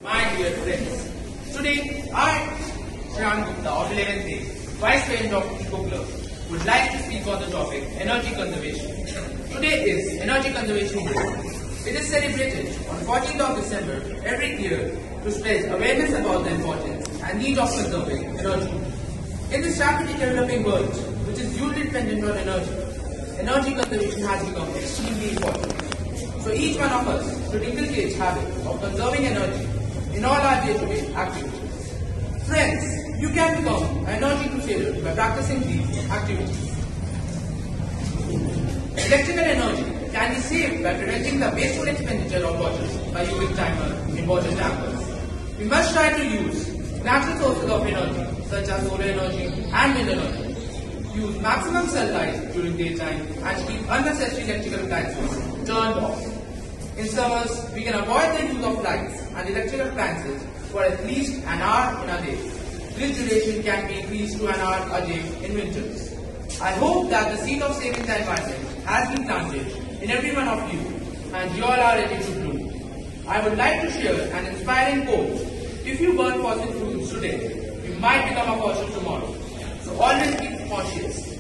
My dear friends, today I, Shreyans Gupta of 11th A, Vice President of Eco Club, would like to speak on the topic energy conservation. Today is Energy Conservation Day. It is celebrated on 14th of December every year to spread awareness about the importance and need of conserving energy. In this rapidly developing world, which is hugely dependent on energy conservation has become extremely important. So each one of us should inculcate habit of conserving energy in all our day-to-day activities. Friends, you can become an energy crusader by practicing these activities. Electrical energy can be saved by preventing the wasteful expenditure of water by using timer in water tankers. We must try to use natural sources of energy such as solar energy and wind energy. Use maximum sunlight during daytime and keep unnecessary electrical appliances turned off. In summers, we can avoid the use of lights and electrical appliances for at least an hour in a day. This duration can be increased to an hour a day in winters. I hope that the seed of saving the environment has been planted in every one of you and you all are ready to bloom. I would like to share an inspiring quote. If you burn fossil fuels today, you might become a fossil tomorrow. So always keep conscious.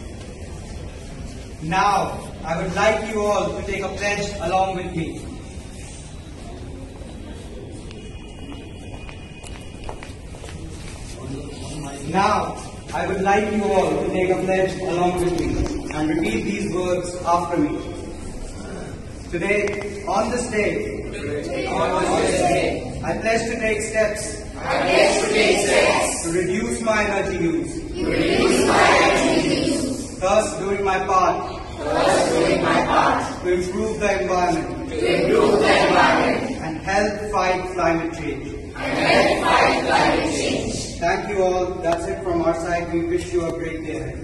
Now, I would like you all to take a pledge along with me. Now, I would like you all to take a pledge along with me and repeat these words after me. Today, on this day, I pledge to take steps to reduce my energy use, thus doing my part to improve the environment and help fight climate change. Thank you all. That's it from our side. We wish you a great day ahead.